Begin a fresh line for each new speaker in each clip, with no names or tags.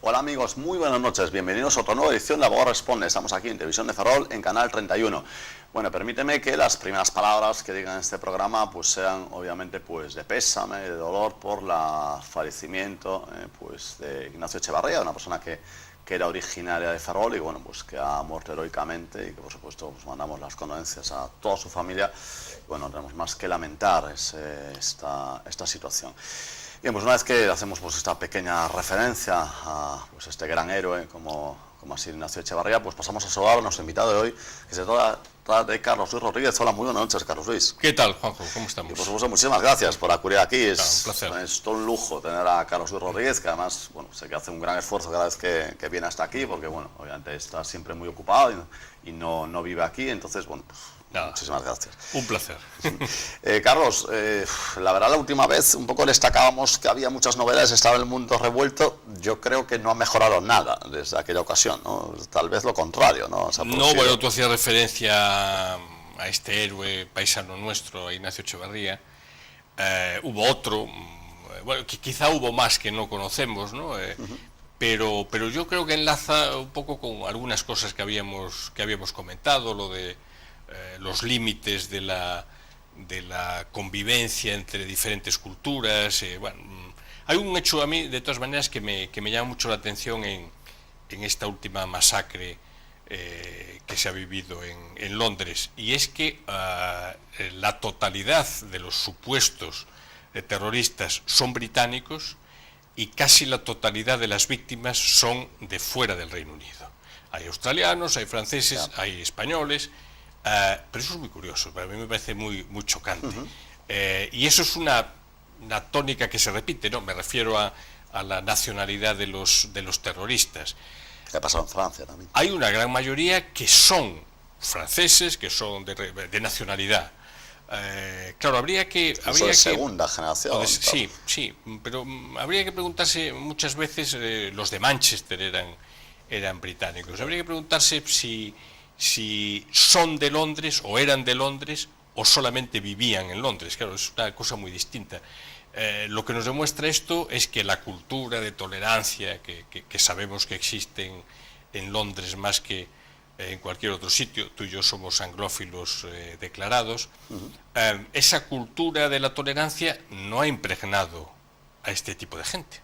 Hola amigos, muy buenas noches, bienvenidos a otra nueva edición de Abogado Responde. Estamos aquí en Televisión de Ferrol, en Canal 31. Bueno, permíteme que las primeras palabras que digan en este programa pues sean obviamente pues de pésame, de dolor por el fallecimiento pues de Ignacio Echevarría, una persona que era originaria de Ferrol y bueno, pues que ha muerto heroicamente y que por supuesto pues mandamos las condolencias a toda su familia. Bueno, tenemos más que lamentar esta situación. Bien, pues una vez que hacemos pues esta pequeña referencia a pues este gran héroe como ha sido Ignacio Echevarría, pues pasamos a saludar a nuestro invitado de hoy, que se trata de Carlos Luis Rodríguez. Hola, muy buenas noches, Carlos Luis.
¿Qué tal, Juanjo? ¿Cómo estamos?
Y por supuesto, muchísimas gracias por acudir aquí.
Un placer.
Es todo un lujo tener a Carlos Luis Rodríguez, que además, bueno, sé que hace un gran esfuerzo cada vez que viene hasta aquí, porque, bueno, obviamente está siempre muy ocupado y no vive aquí, entonces, bueno, pues
nada.
Muchísimas gracias.
Un placer.
Carlos, la verdad la última vez un poco destacábamos que había muchas novedades, estaba el mundo revuelto. Yo creo que no ha mejorado nada desde aquella ocasión, ¿no? Tal vez lo contrario, ¿no?
No, bueno, tú hacías referencia a este héroe paisano nuestro, a Ignacio Echevarría. Hubo otro, bueno, que quizá hubo más que no conocemos, ¿no? Pero yo creo que enlaza un poco con algunas cosas que habíamos comentado, lo de los límites de la convivencia entre diferentes culturas. Bueno, hay un hecho a mí, de todas maneras, que me llama mucho la atención en esta última masacre que se ha vivido en Londres, y es que la totalidad de los supuestos terroristas son británicos y casi la totalidad de las víctimas son de fuera del Reino Unido. Hay australianos, hay franceses, hay españoles. Pero eso es muy curioso, para mí me parece muy chocante. Y eso es una tónica que se repite, ¿no? Me refiero a la nacionalidad de los terroristas.
¿Qué ha pasado en Francia también?
Hay una gran mayoría que son franceses, que son de nacionalidad. Claro, habría que
segunda generación.
Sí, pero habría que preguntarse muchas veces, los de Manchester eran británicos. Habría que preguntarse si son de Londres o eran de Londres o solamente vivían en Londres. Claro, es una cosa muy distinta. Lo que nos demuestra esto es que la cultura de tolerancia que sabemos que existe en Londres más que en cualquier otro sitio, tú y yo somos anglófilos declarados, esa cultura de la tolerancia no ha impregnado a este tipo de gente.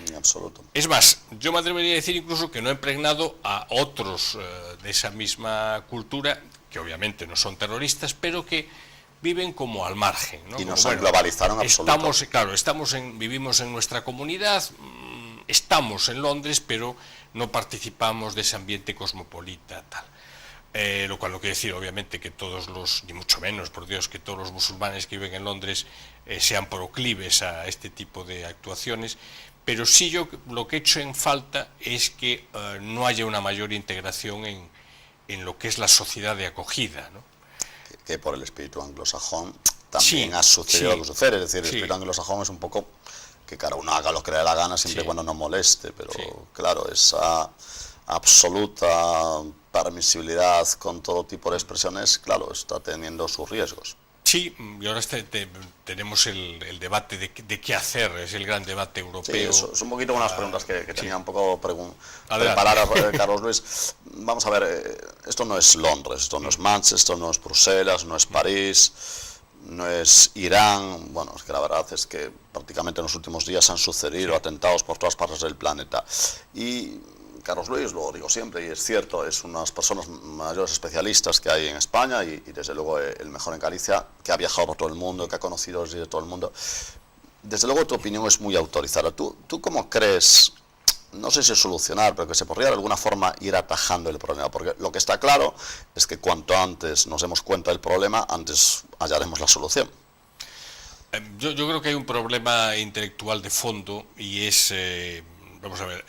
En absoluto.
Es más, yo me atrevería a decir incluso que no ha impregnado a otros de esa misma cultura, que obviamente no son terroristas, pero que viven como al margen, ¿no?
Y nos han globalizado en absoluto.
Vivimos en nuestra comunidad, estamos en Londres, pero no participamos de ese ambiente cosmopolita, tal. Lo cual no quiere decir, obviamente, que ni mucho menos, por Dios, que todos los musulmanes que viven en Londres sean proclives a este tipo de actuaciones. Pero sí, yo lo que he hecho en falta es que no haya una mayor integración en lo que es la sociedad de acogida, ¿no?
Que por el espíritu anglosajón también ha sucedido lo que sucede. Es decir, el espíritu anglosajón es un poco que cada uno haga lo que le dé la gana siempre y cuando no moleste, pero claro, esa absoluta permisibilidad con todo tipo de expresiones, claro, está teniendo sus riesgos.
Sí, y ahora tenemos el debate de qué hacer, es el gran debate europeo.
Sí, es un poquito unas preguntas que tenía un poco preparadas, Carlos Luis. Vamos a ver, esto no es Londres, esto no es Manchester, no es Bruselas, no es París, no es Irán. Bueno, es que la verdad es que prácticamente en los últimos días han sucedido atentados por todas partes del planeta. Y Carlos Luis, lo digo siempre, y es cierto, es una de las personas mayores especialistas que hay en España y desde luego el mejor en Galicia, que ha viajado por todo el mundo, que ha conocido desde todo el mundo. Desde luego tu opinión es muy autorizada. ¿Tú cómo crees, no sé si solucionar, pero que se podría de alguna forma ir atajando el problema? Porque lo que está claro es que cuanto antes nos demos cuenta del problema, antes hallaremos la solución.
Yo creo que hay un problema intelectual de fondo y es... Vamos a ver,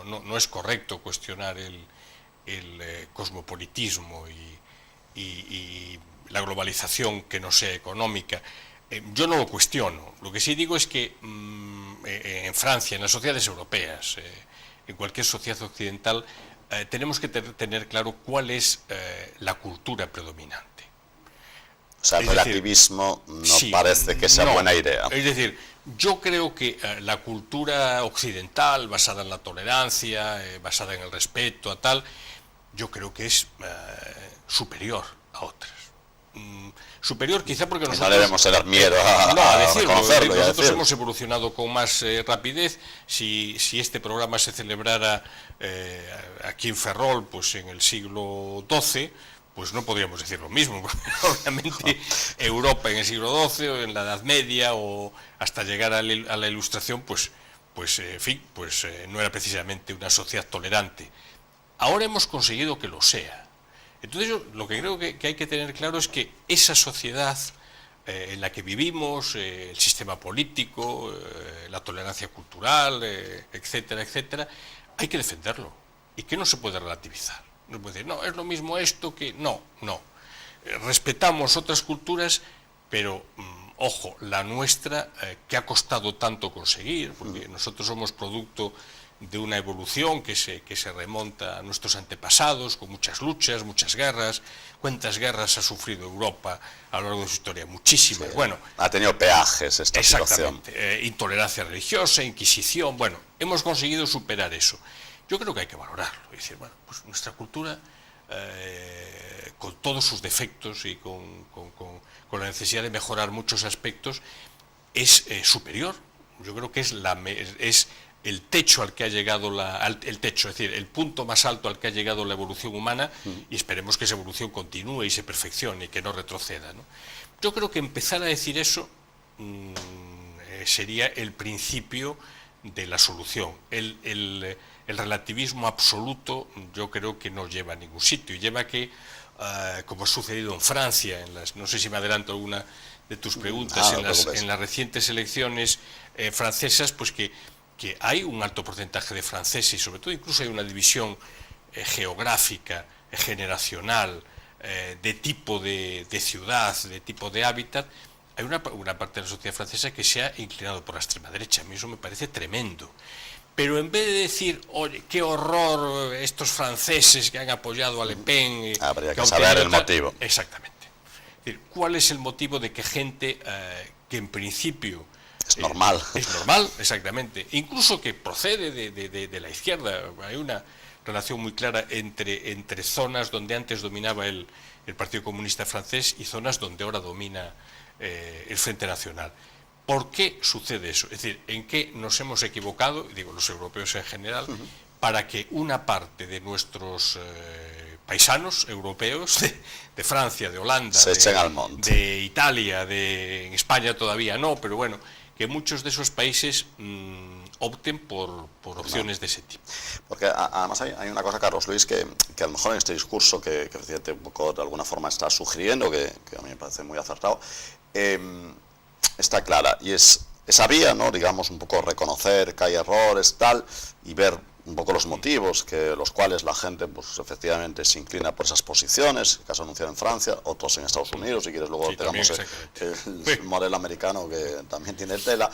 no es correcto cuestionar el cosmopolitismo y la globalización que no sea económica. Yo no lo cuestiono. Lo que sí digo es que en Francia, en las sociedades europeas, en cualquier sociedad occidental, tenemos que tener claro cuál es la cultura predominante.
O sea, el relativismo no parece que sea buena idea.
Es decir, Yo creo que la cultura occidental, basada en la tolerancia, basada en el respeto, a tal, yo creo que es superior a otras. Superior quizá porque nosotros...
No debemos tener miedo a
decirlo.
reconocerlo.
Nosotros hemos evolucionado con más rapidez. Si este programa se celebrara aquí en Ferrol, pues en el siglo XII, pues no podríamos decir lo mismo. Obviamente Europa en el siglo XII, o en la Edad Media, o hasta llegar a la Ilustración, pues en fin, no era precisamente una sociedad tolerante. Ahora hemos conseguido que lo sea. Entonces yo lo que creo que hay que tener claro es que esa sociedad en la que vivimos, el sistema político, la tolerancia cultural, etcétera, etcétera, hay que defenderlo y que no se puede relativizar. No puede decir, no, es lo mismo esto que... No. Respetamos otras culturas, pero, ojo, la nuestra, que ha costado tanto conseguir, porque nosotros somos producto de una evolución que se remonta a nuestros antepasados, con muchas luchas, muchas guerras. ¿Cuántas guerras ha sufrido Europa a lo largo de su historia? Muchísimas.
Sí,
bueno,
ha tenido peajes esta situación.
Intolerancia religiosa, Inquisición. Bueno, hemos conseguido superar eso. Yo creo que hay que valorarlo. Es decir, bueno, pues nuestra cultura, con todos sus defectos y con la necesidad de mejorar muchos aspectos, es superior. Yo creo que es el techo al que ha llegado es decir, el punto más alto al que ha llegado la evolución humana, y esperemos que esa evolución continúe y se perfeccione y que no retroceda, ¿no? Yo creo que empezar a decir eso sería el principio de la solución. El relativismo absoluto yo creo que no lleva a ningún sitio, y lleva a que, como ha sucedido en Francia, no sé si me adelanto alguna de tus preguntas, en las recientes elecciones francesas, pues que hay un alto porcentaje de franceses, y sobre todo incluso hay una división geográfica, generacional, de tipo de ciudad, de tipo de hábitat. Hay una parte de la sociedad francesa que se ha inclinado por la extrema derecha. A mí eso me parece tremendo. Pero en vez de decir, oye, qué horror estos franceses que han apoyado a Le Pen...
habría que saber el motivo.
Exactamente. Es decir, ¿cuál es el motivo de que gente que en principio...
Es normal.
Es normal, exactamente. Incluso que procede de la izquierda. Hay una relación muy clara entre zonas donde antes dominaba el Partido Comunista francés y zonas donde ahora domina el Frente Nacional. ¿Por qué sucede eso? Es decir, ¿en qué nos hemos equivocado, digo los europeos en general, para que una parte de nuestros paisanos europeos, de Francia, de Holanda,
se echen al monte,
de Italia, en España todavía no, pero bueno, que muchos de esos países opten por opciones de ese tipo?
Porque además hay una cosa, Carlos Luis, que a lo mejor en este discurso que un poco de alguna forma está sugiriendo, que a mí me parece muy acertado, está clara, y es esa vía, ¿no? Digamos, un poco reconocer que hay errores, tal, y ver un poco los motivos los cuales la gente, pues efectivamente se inclina por esas posiciones, caso anunciado en Francia, otros en Estados Unidos, si quieres luego
sí,
pegamos el modelo americano, que también tiene tela.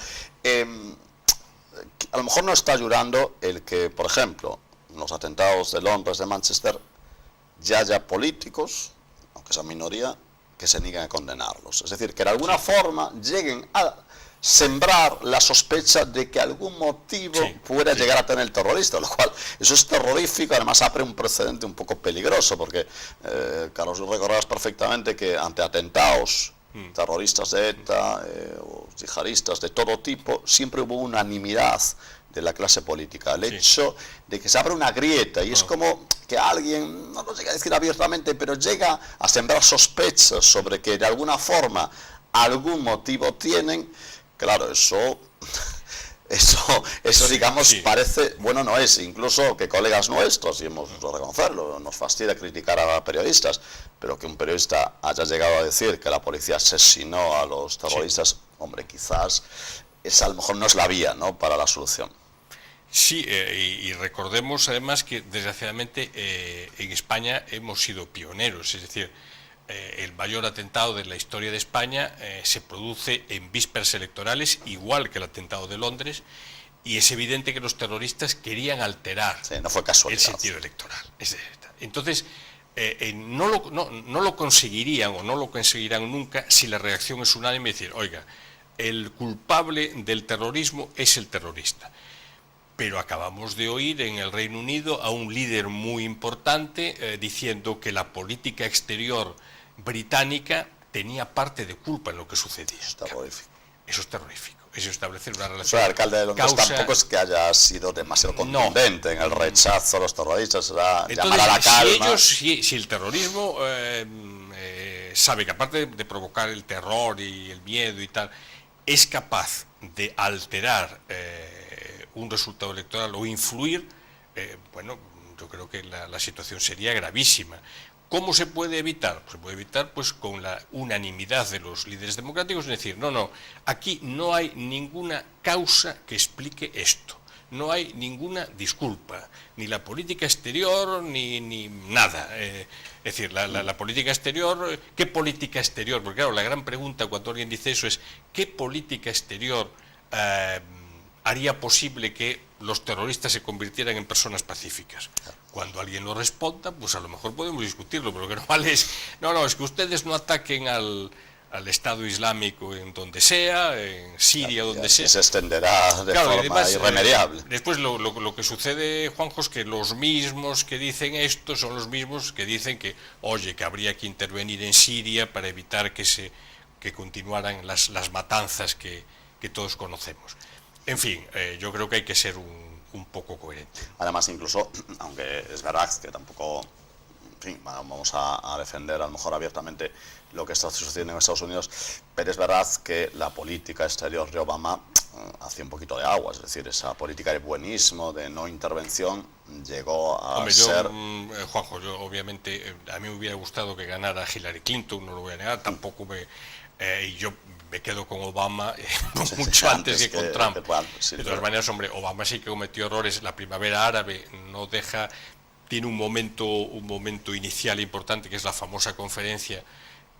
A lo mejor no está ayudando el que, por ejemplo, los atentados de Londres, de Manchester, ya haya políticos, aunque sea minoría, que se nieguen a condenarlos. Es decir, que de alguna forma lleguen a sembrar la sospecha de que algún motivo pueda llegar a tener el terrorista, lo cual eso es terrorífico. Además abre un precedente un poco peligroso, porque Carlos, recordarás perfectamente que ante atentados terroristas de ETA o yihadistas de todo tipo, siempre hubo unanimidad de la clase política. El hecho de que se abra una grieta, y es como que alguien, no lo llega a decir abiertamente, pero llega a sembrar sospechas sobre que de alguna forma algún motivo tienen. Claro, eso digamos, parece, bueno, no es, incluso que colegas nuestros, y hemos de reconocerlo, nos fastidia criticar a periodistas, pero que un periodista haya llegado a decir que la policía asesinó a los terroristas, hombre, quizás esa a lo mejor no es la vía, ¿no?, para la solución.
Sí, y recordemos además que desgraciadamente en España hemos sido pioneros, es decir, el mayor atentado de la historia de España se produce en vísperas electorales, igual que el atentado de Londres, y es evidente que los terroristas querían alterar
no fue casualidad,
el sentido electoral. Entonces, no lo conseguirían o no lo conseguirán nunca si la reacción es unánime y decir, oiga, el culpable del terrorismo es el terrorista. Pero acabamos de oír en el Reino Unido a un líder muy importante diciendo que la política exterior británica tenía parte de culpa en lo que sucedía.
Es terrorífico.
Eso es terrorífico. Eso establecer una relación.
El alcalde de Londres tampoco es que haya sido demasiado contundente en el rechazo a los terroristas, llamar a la calma.
Si el terrorismo sabe que aparte de provocar el terror y el miedo y tal, es capaz de alterar un resultado electoral o influir, bueno, yo creo que la situación sería gravísima. ¿Cómo se puede evitar? Pues se puede evitar pues con la unanimidad de los líderes democráticos, es decir, no, aquí no hay ninguna causa que explique esto, no hay ninguna disculpa, ni la política exterior ni nada. Es decir, la política exterior, ¿qué política exterior? Porque claro, la gran pregunta cuando alguien dice eso es ¿qué política exterior haría posible que los terroristas se convirtieran en personas pacíficas? Cuando alguien lo responda, pues a lo mejor podemos discutirlo, pero lo que no vale es, es que ustedes no ataquen al Estado Islámico en donde sea, en Siria, donde sea.
Se extenderá de forma además, irremediable.
Después lo que sucede, Juanjo, es que los mismos que dicen esto son los mismos que dicen que, oye, que habría que intervenir en Siria para evitar que continuaran las matanzas que todos conocemos. En fin, yo creo que hay que ser un poco coherente.
Además, incluso, aunque es verdad que tampoco, en fin, vamos a defender a lo mejor abiertamente lo que está sucediendo en Estados Unidos, pero es verdad que la política exterior de Obama hacía un poquito de agua, es decir, esa política de buenismo, de no intervención, llegó a ser...
Juanjo, yo obviamente, a mí me hubiera gustado que ganara Hillary Clinton, no lo voy a negar, tampoco y yo me quedo con Obama mucho antes que con Trump. De todas maneras, hombre, Obama sí que cometió errores. La primavera árabe tiene un momento inicial importante, que es la famosa conferencia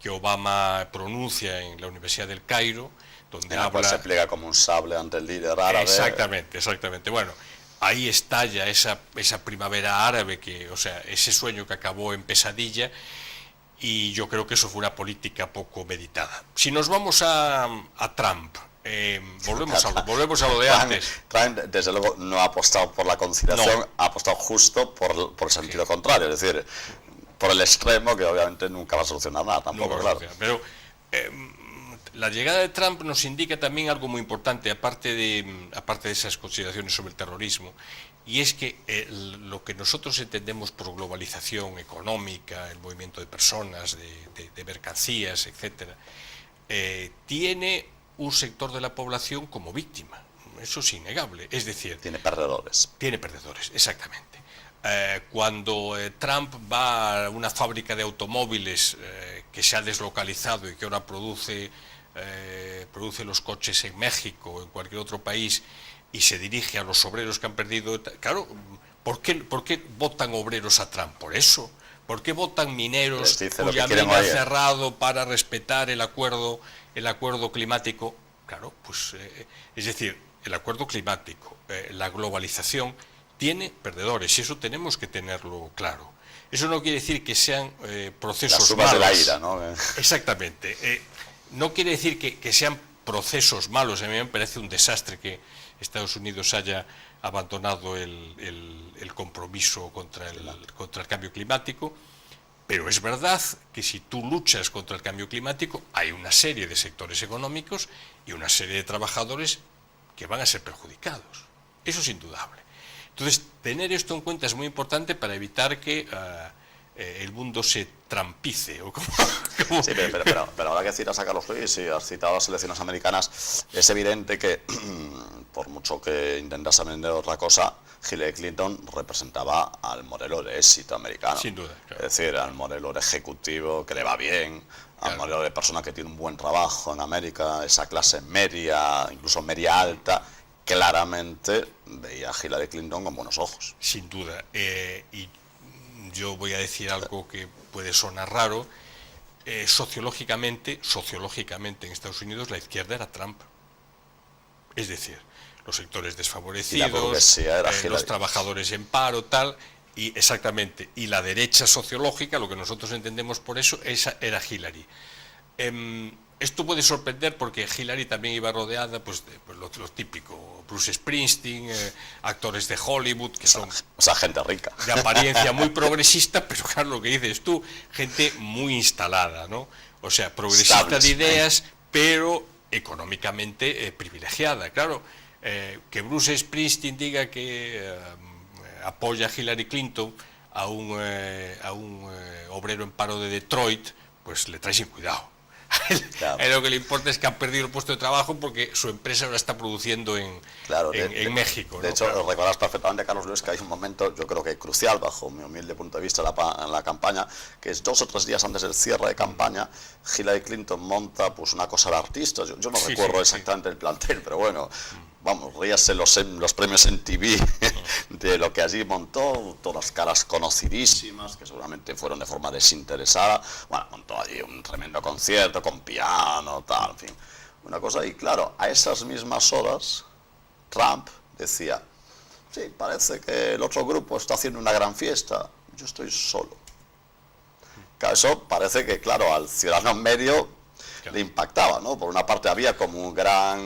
que Obama pronuncia en la Universidad del Cairo, donde
se pliega como un sable ante el líder árabe.
Exactamente. Bueno, ahí estalla esa primavera árabe, ese sueño que acabó en pesadilla. Y yo creo que eso fue una política poco meditada. Si nos vamos a Trump, volvemos a lo de antes.
Trump, desde luego, no ha apostado por la conciliación, ha apostado justo por el sentido contrario, es decir, por el extremo, que obviamente nunca va a solucionar nada, tampoco, claro.
Pero la llegada de Trump nos indica también algo muy importante, aparte de esas consideraciones sobre el terrorismo, y es que lo que nosotros entendemos por globalización económica, el movimiento de personas, de mercancías, etcétera, tiene un sector de la población como víctima. Eso es innegable. Es decir,
tiene perdedores.
Tiene perdedores, exactamente. Cuando Trump va a una fábrica de automóviles que se ha deslocalizado y que ahora produce los coches en México o en cualquier otro país, y se dirige a los obreros que han perdido, claro, ¿por qué votan obreros a Trump? Por eso. ¿Por qué votan mineros cuya mina ha cerrado para respetar el acuerdo climático? Claro, pues es decir, el acuerdo climático, la globalización tiene perdedores, y eso tenemos que tenerlo claro. Eso no quiere decir que sean procesos malos.
De la ira, ¿no?
Exactamente. No quiere decir que sean procesos malos. A mí me parece un desastre que Estados Unidos haya abandonado el compromiso contra el cambio climático, pero es verdad que si tú luchas contra el cambio climático hay una serie de sectores económicos y una serie de trabajadores que van a ser perjudicados. Eso es indudable. Entonces, tener esto en cuenta es muy importante para evitar que el mundo se trampice. ¿O cómo?
Sí, pero ahora que citas a Carlos Luis y has citado a las elecciones americanas, es evidente que, por mucho que intentas vender otra cosa, Hillary Clinton representaba al modelo de éxito americano.
Sin duda. Claro.
Es decir, al modelo de ejecutivo que le va bien, al modelo de persona que tiene un buen trabajo en América, esa clase media, incluso media alta. Claramente veía a Hillary Clinton con buenos ojos.
Sin duda. Y yo voy a decir algo que puede sonar raro. Sociológicamente en Estados Unidos la izquierda era Trump. Es decir, los sectores desfavorecidos, los trabajadores en paro, tal, y exactamente. Y la derecha sociológica, lo que nosotros entendemos por eso, esa era Hillary. esto puede sorprender porque Hillary también iba rodeada pues, de pues, lo típico, Bruce Springsteen, actores de Hollywood, que son...
O sea, gente rica.
De apariencia muy progresista, pero claro, lo que dices tú, gente muy instalada, ¿no? O sea, progresista de ideas, pero económicamente privilegiada. Claro, que Bruce Springsteen diga que apoya a Hillary Clinton, a un obrero en paro de Detroit, pues le trae sin cuidado. Claro. Lo que le importa es que han perdido el puesto de trabajo porque su empresa ahora está produciendo en México, ¿no?
De hecho, claro, recordarás perfectamente, Carlos Luis, que hay un momento, yo creo que crucial, bajo mi humilde punto de vista, en la campaña, que es 2 o 3 días antes del cierre de campaña, Hillary Clinton monta pues una cosa de artistas. Yo no recuerdo exactamente el plantel, pero bueno, vamos, ríase los premios en TV de lo que allí montó, todas caras conocidísimas, que seguramente fueron de forma desinteresada. Bueno, montó allí un tremendo concierto con piano, tal, en fin, una cosa. Y claro, a esas mismas horas, Trump decía, sí, parece que el otro grupo está haciendo una gran fiesta, yo estoy solo. Claro, eso parece que, claro, al ciudadano medio le impactaba, ¿no? Por una parte había como un gran,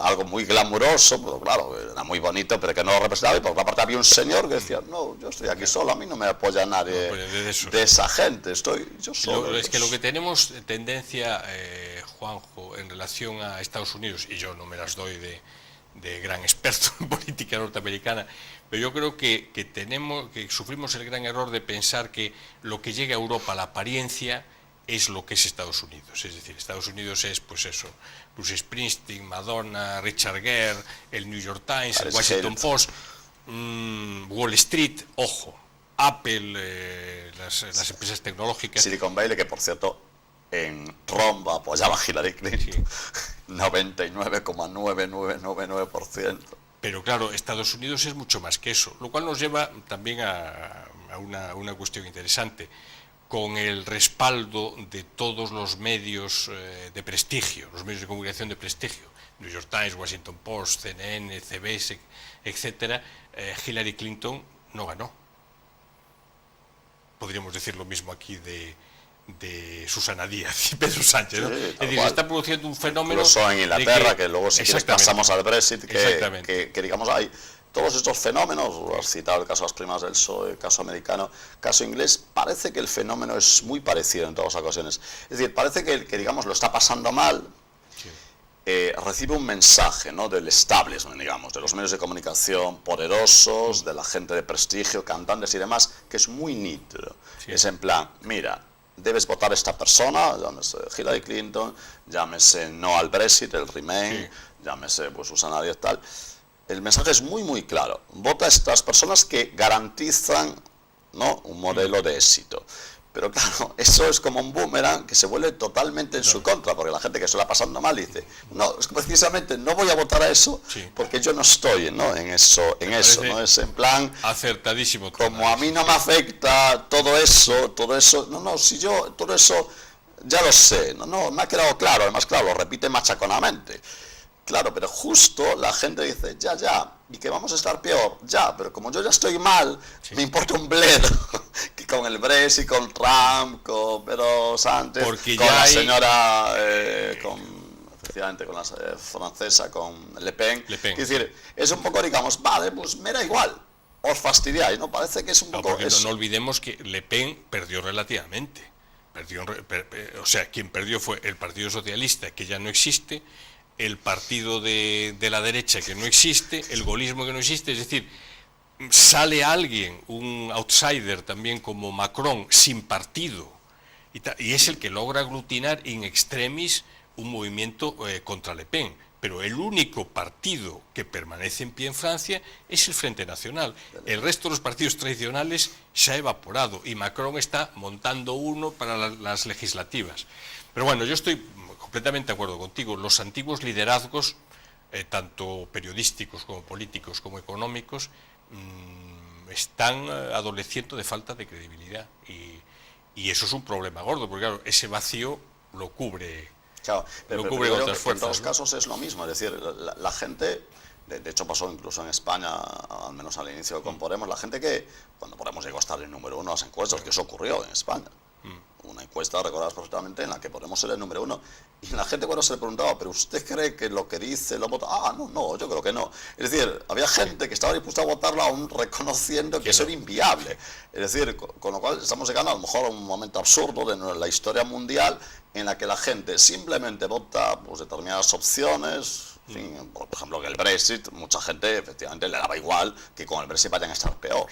algo muy glamuroso, pero claro, era muy bonito, pero que no lo representaba, y por otra parte había un señor que decía, no, yo estoy aquí solo, a mí no me apoya nadie de esa gente, estoy yo solo.
Es que lo que tenemos tendencia, Juanjo, en relación a Estados Unidos, y yo no me las doy de gran experto en política norteamericana, pero yo creo que sufrimos el gran error de pensar que lo que llega a Europa, la apariencia, es lo que es Estados Unidos. Es decir, Estados Unidos es, pues eso, Bruce Springsteen, Madonna, Richard Gere, el New York Times, el Washington Post, Wall Street, ojo, Apple, las empresas tecnológicas.
Silicon Valley, que por cierto, en Trump apoyaba a Hillary Clinton, 99,9999%.
Pero claro, Estados Unidos es mucho más que eso, lo cual nos lleva también a una cuestión interesante. Con el respaldo de todos los medios de prestigio, los medios de comunicación de prestigio, New York Times, Washington Post, CNN, CBS, etcétera, Hillary Clinton no ganó. Podríamos decir lo mismo aquí de Susana Díaz y Pedro Sánchez, ¿no? Es decir, se está produciendo un fenómeno...
Incluso en Inglaterra, que luego si quieres pasamos al Brexit, que digamos hay... Todos estos fenómenos, has citado el caso de las primas del PSOE, el caso americano, el caso inglés, parece que el fenómeno es muy parecido en todas las ocasiones. Es decir, parece que digamos, lo está pasando mal, recibe un mensaje, ¿no?, del establishment, digamos, de los medios de comunicación poderosos, de la gente de prestigio, cantantes y demás, que es muy nítido. Sí. Es en plan, mira, debes votar a esta persona, llámese Hillary Clinton, llámese no al Brexit, el Remain, llámese pues, Susana Díaz, tal. El mensaje es muy muy claro, vota a estas personas que garantizan, ¿no?, un modelo de éxito. Pero claro, eso es como un boomerang que se vuelve totalmente en su contra, porque la gente que se la pasando mal dice, no, es que precisamente no voy a votar a eso porque yo no estoy, ¿no?, en eso, ¿no? Es en plan,
acertadísimo.
Como a mí no me afecta todo eso, no, si yo todo eso ya lo sé, no, me ha quedado claro, además claro, lo repite machaconamente. Claro, pero justo la gente dice, ya, y que vamos a estar peor, ya, pero como yo ya estoy mal, me importa un bledo, que con el Brexit, con Trump, con Pedro Sánchez,
porque
con la señora, efectivamente, con la francesa, con Le Pen. Es decir, es un poco, digamos, vale, pues me da igual, os fastidiáis, ¿no? Parece que es un poco...
Porque no olvidemos que Le Pen perdió relativamente, o sea, quien perdió fue el Partido Socialista, que ya no existe, el partido de la derecha que no existe, el gaullismo que no existe, es decir, sale alguien, un outsider también como Macron, sin partido, y es el que logra aglutinar in extremis un movimiento contra Le Pen, pero el único partido que permanece en pie en Francia es el Frente Nacional. El resto de los partidos tradicionales se ha evaporado y Macron está montando uno para las legislativas. Pero bueno, yo estoy completamente de acuerdo contigo. Los antiguos liderazgos, tanto periodísticos como políticos como económicos, están adoleciendo de falta de credibilidad y eso es un problema gordo, porque claro, ese vacío lo cubre,
pero otras fuerzas. En todos casos es lo mismo, es decir, la gente, de hecho pasó incluso en España, al menos al inicio con Podemos, la gente que, cuando Podemos llegó a estar en número 1 en las encuestas, que eso ocurrió en España. una encuesta, recordarás perfectamente, en la que Podemos ser el número 1. Y la gente cuando se le preguntaba, ¿pero usted cree que lo que dice lo vota? No, yo creo que no. Es decir, había gente que estaba dispuesta a votarlo aún reconociendo que eso era inviable. Es decir, con lo cual estamos llegando a lo mejor a un momento absurdo de la historia mundial en la que la gente simplemente vota pues, determinadas opciones. En fin, por ejemplo, que el Brexit, mucha gente efectivamente le daba igual que con el Brexit vayan a estar peor.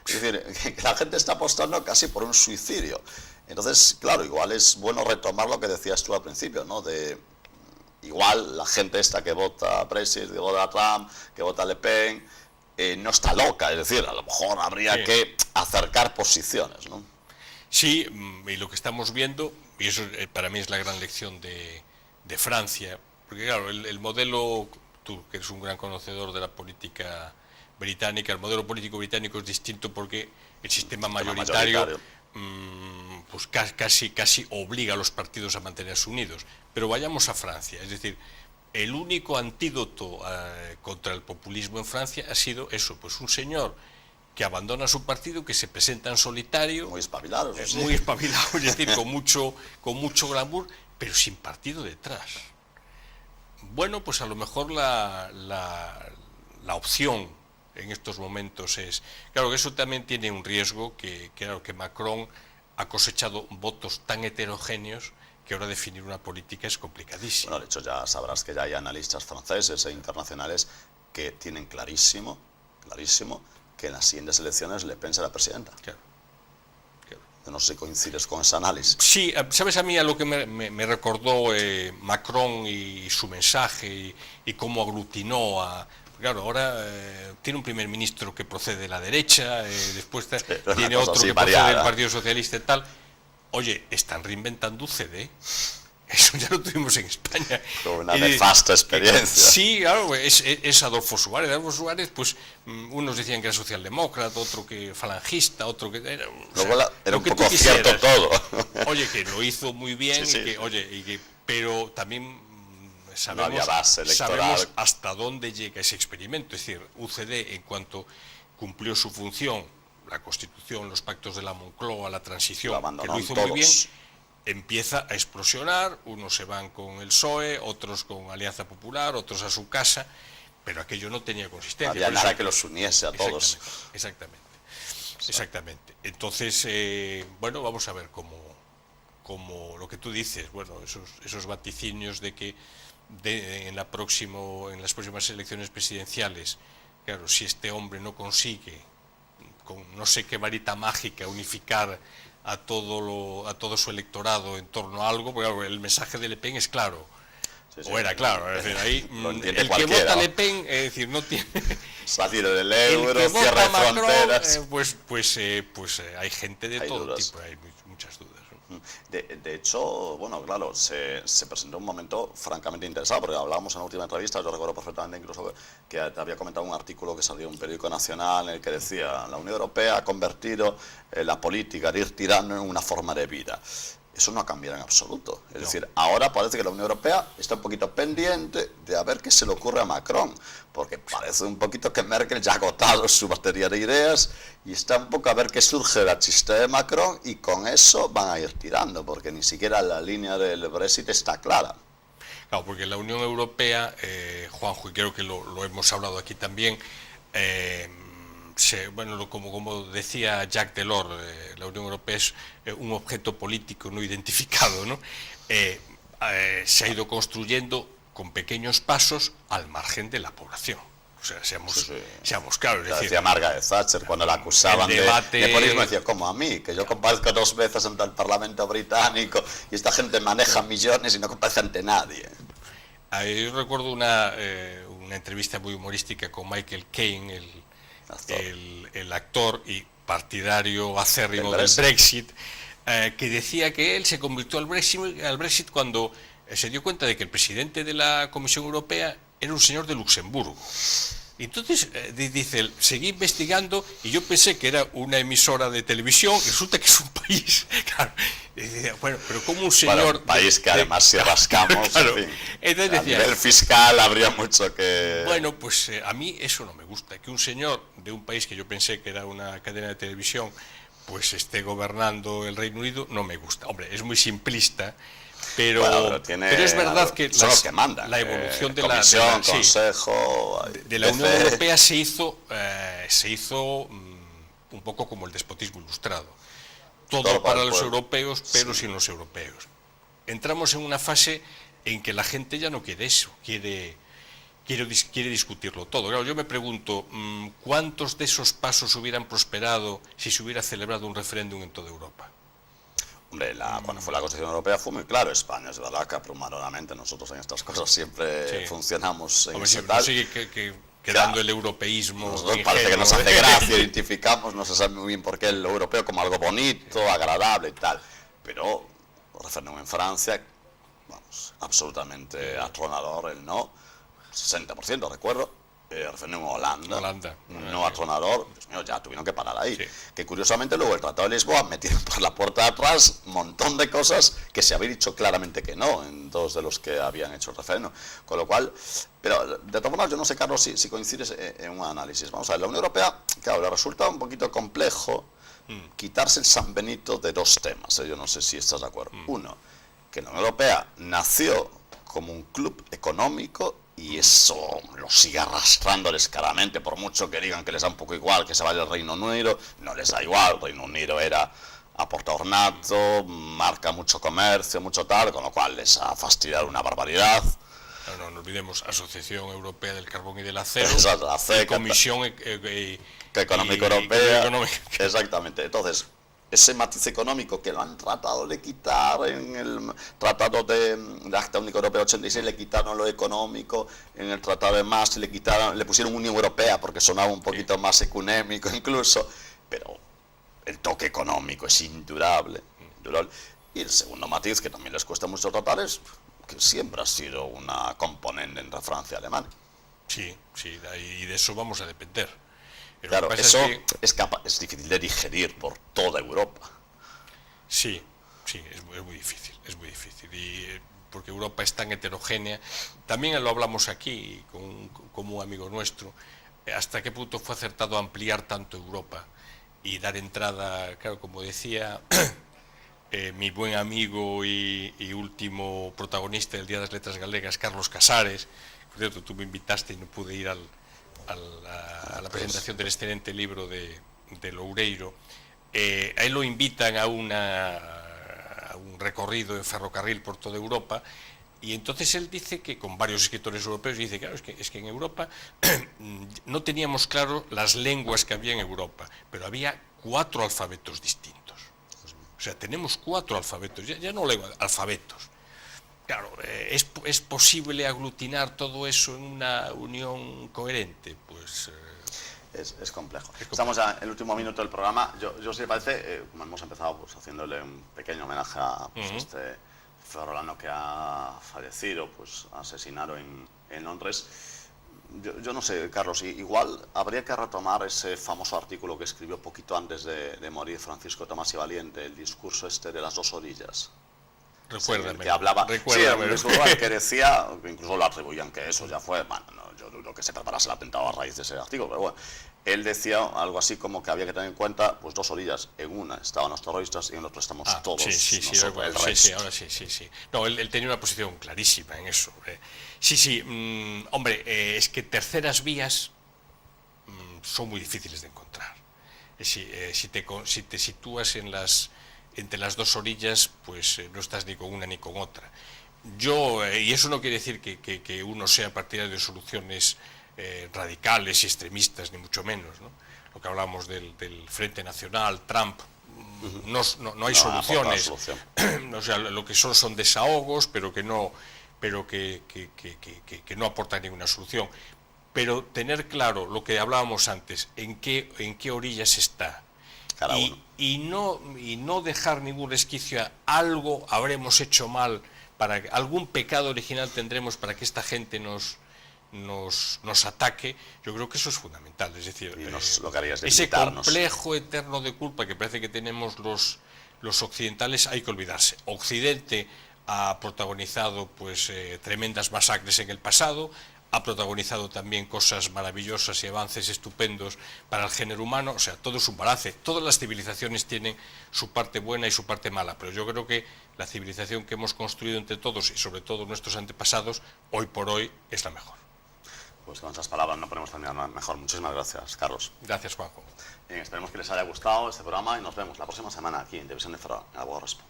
Es decir, que la gente está apostando casi por un suicidio. Entonces, claro, igual es bueno retomar lo que decías tú al principio, ¿no? De igual la gente esta que vota Brexit, que vota Trump, que vota Le Pen, no está loca. Es decir, a lo mejor habría que acercar posiciones, ¿no?
Sí, y lo que estamos viendo, y eso para mí es la gran lección de Francia, porque claro, el modelo, tú que eres un gran conocedor de la política británica, el modelo político británico es distinto porque el sistema mayoritario pues casi obliga a los partidos a mantenerse unidos. Pero vayamos a Francia, es decir, el único antídoto contra el populismo en Francia ha sido eso, pues un señor que abandona su partido, que se presenta en solitario,
muy espabilado, sí.
Muy espabilado, es decir, con mucho glamour, pero sin partido detrás. Bueno, pues a lo mejor la opción en estos momentos es... Claro que eso también tiene un riesgo, claro, que Macron ha cosechado votos tan heterogéneos que ahora definir una política es complicadísimo.
Bueno, de hecho ya sabrás que ya hay analistas franceses e internacionales que tienen clarísimo que en las siguientes elecciones Le Pen será presidenta.
Claro.
Yo no sé si coincides con ese análisis.
Sí, sabes a mí a lo que me recordó Macron y su mensaje y cómo aglutinó a... Claro, ahora tiene un primer ministro que procede de la derecha, después tiene otro que procede del Partido Socialista y tal. Oye, están reinventando UCD. Eso ya lo tuvimos en España.
Una nefasta experiencia.
Sí, claro, es Adolfo Suárez. Adolfo Suárez, pues unos decían que era socialdemócrata, otro que falangista, otro que... Era
un poco cierto todo.
Oye, que lo hizo muy bien,
sí.
pero también sabemos,
no había base electoral.
Sabemos hasta dónde llega ese experimento. Es decir, UCD, en cuanto cumplió su función, la Constitución, los pactos de la Moncloa, la transición, que lo hizo muy bien, empieza a explosionar, unos se van con el PSOE, otros con Alianza Popular, otros a su casa, pero aquello no tenía consistencia.
Había nada que los uniese a todos.
Exactamente. Entonces, bueno, vamos a ver cómo lo que tú dices, bueno, esos vaticinios de que en las próximas elecciones presidenciales, claro, si este hombre no consigue, con no sé qué varita mágica, unificar a todo su electorado en torno a algo, porque claro, el mensaje de Le Pen es claro, o era claro, es decir, ahí el que vota Le Pen, es decir, no tiene
salir del euro, cierre fronteras,
pues hay gente de todo tipo, hay muchas dudas.
De hecho, bueno, claro, se presentó un momento francamente interesado, porque hablábamos en la última entrevista, yo recuerdo perfectamente incluso que te había comentado un artículo que salió en un periódico nacional en el que decía: la Unión Europea ha convertido la política de ir tirando en una forma de vida. Eso no ha cambiado en absoluto. Es decir, ahora parece que la Unión Europea está un poquito pendiente de a ver qué se le ocurre a Macron, porque parece un poquito que Merkel ya ha agotado su batería de ideas y está un poco a ver qué surge de la chiste de Macron, y con eso van a ir tirando, porque ni siquiera la línea del Brexit está clara.
Claro, porque la Unión Europea, Juanjo, y creo que lo hemos hablado aquí también, bueno, como decía Jacques Delors, la Unión Europea es un objeto político no identificado, ¿no? Se ha ido construyendo con pequeños pasos al margen de la población. O sea, seamos claros.
Lo decía Margaret Thatcher cuando la acusaban de populismo, decía, como a mí, que yo comparezco 2 veces ante el Parlamento británico y esta gente maneja millones y no comparece ante nadie.
Yo recuerdo una entrevista muy humorística con Michael Caine, el actor y partidario acérrimo del Brexit, que decía que él se convirtió al Brexit cuando se dio cuenta de que el presidente de la Comisión Europea era un señor de Luxemburgo. Y entonces, dice él, seguí investigando y yo pensé que era una emisora de televisión, y resulta que es un país. Claro, decía, bueno, pero como un señor...
Bueno, un país que además si rascamos, claro, en fin, entonces decía, a nivel fiscal habría mucho que...
Bueno, pues a mí eso no me gusta, que un señor de un país que yo pensé que era una cadena de televisión, pues esté gobernando el Reino Unido no me gusta. Hombre, es muy simplista, pero,
bueno,
pero es verdad que,
son los que mandan.
La evolución de
Comisión,
la
Consejo,
de la Unión Europea se hizo un poco como el despotismo ilustrado. Todo para los europeos, pero sin los europeos. Entramos en una fase en que la gente ya no quiere eso, quiere discutirlo todo. Claro, yo me pregunto, ¿cuántos de esos pasos hubieran prosperado si se hubiera celebrado un referéndum en toda Europa?
Hombre, cuando fue la Constitución Europea fue muy claro. España es verdad que abrumadoramente nosotros en estas cosas siempre funcionamos en ese tal.
Sigue quedando el europeísmo.
Nosotros parece que nos hace gracia, identificamos, no se sabe muy bien por qué el europeo como algo bonito, agradable y tal. Pero el referéndum en Francia, vamos, absolutamente atronador el no, 60% recuerdo. El referéndum en Holanda, no atronador, Dios mío, ya tuvieron que parar ahí. Sí. Que curiosamente luego el Tratado de Lisboa metieron por la puerta de atrás un montón de cosas que se había dicho claramente que no en dos de los que habían hecho el referéndum. Con lo cual, pero de todas formas yo no sé, Carlos, si coincides en un análisis. Vamos a ver, la Unión Europea, claro, le resulta un poquito complejo quitarse el San Benito de dos temas. Yo no sé si estás de acuerdo. Uno, que la Unión Europea nació como un club económico y eso lo sigue arrastrando descaradamente, por mucho que digan que les da un poco igual que se vaya el Reino Unido, no les da igual. El Reino Unido era aportador nato, marca mucho comercio, mucho tal, con lo cual les ha fastidiado una barbaridad.
No olvidemos, Asociación Europea del Carbón y del Acero,
exacto, la CECA,
Comisión
Económica Europea, exactamente. Entonces, ese matiz económico que lo han tratado de quitar en el Tratado de Acta Única Europea 86, le quitaron lo económico, en el Tratado de Maastricht le pusieron Unión Europea porque sonaba un poquito más ecuménico incluso, pero el toque económico es indudable. Y el segundo matiz que también les cuesta mucho tratar es que siempre ha sido una componente entre Francia y Alemania.
Sí, y de eso vamos a depender.
Claro, eso es difícil de digerir por toda Europa.
Sí, es muy difícil, y porque Europa es tan heterogénea. También lo hablamos aquí con un amigo nuestro, hasta qué punto fue acertado ampliar tanto Europa y dar entrada, claro, como decía mi buen amigo y último protagonista del Día de las Letras Galegas, Carlos Casares. Por cierto, tú me invitaste y no pude ir a la presentación del excelente libro de Loureiro. A él lo invitan a un recorrido en ferrocarril por toda Europa, y entonces él dice que, con varios escritores europeos, dice, claro, es que en Europa no teníamos claro las lenguas que había en Europa, pero había 4 alfabetos distintos. O sea, tenemos 4 alfabetos, ya no lenguas, alfabetos. Claro, ¿es posible aglutinar todo eso en una unión coherente? Pues
es complejo. Estamos ya en el último minuto del programa. Yo si le parece, como hemos empezado pues, haciéndole un pequeño homenaje a este ferrolano que ha fallecido, pues asesinaron en Londres. Yo no sé, Carlos, igual habría que retomar ese famoso artículo que escribió poquito antes de morir Francisco Tomás y Valiente, el discurso de las dos orillas.
Recuérdame.
Que hablaba,
recuérdame.
Sí, un discurso que decía, incluso lo atribuían que eso ya fue, bueno, yo dudo que se preparase el atentado a raíz de ese artículo, pero bueno, él decía algo así como que había que tener en cuenta pues dos orillas, en una estaban los terroristas y en otra estamos todos nosotros, el resto.
Ahora sí. No, él tenía una posición clarísima en eso. Hombre, es que terceras vías son muy difíciles de encontrar. Si te sitúas entre las dos orillas, pues no estás ni con una ni con otra. Y eso no quiere decir que uno sea partidario de soluciones radicales y extremistas, ni mucho menos, ¿no? Lo que hablamos del Frente Nacional, Trump, no hay soluciones. O sea, lo que son desahogos, pero que no aportan ninguna solución. Pero tener claro lo que hablábamos antes, en qué orillas está. Y no dejar ningún resquicio a algo habremos hecho mal, algún pecado original tendremos para que esta gente nos ataque. Yo creo que eso es fundamental, es decir, ese complejo eterno de culpa que parece que tenemos los occidentales hay que olvidarse. Occidente ha protagonizado pues tremendas masacres en el pasado, ha protagonizado también cosas maravillosas y avances estupendos para el género humano. O sea, todo es un balance. Todas las civilizaciones tienen su parte buena y su parte mala, pero yo creo que la civilización que hemos construido entre todos y sobre todo nuestros antepasados, hoy por hoy es la mejor.
Pues con esas palabras no podemos terminar mejor. Muchísimas gracias, Carlos.
Gracias, Juanjo.
Bien, esperemos que les haya gustado este programa y nos vemos la próxima semana aquí en Televisión de Ferrol, en Algo Respo.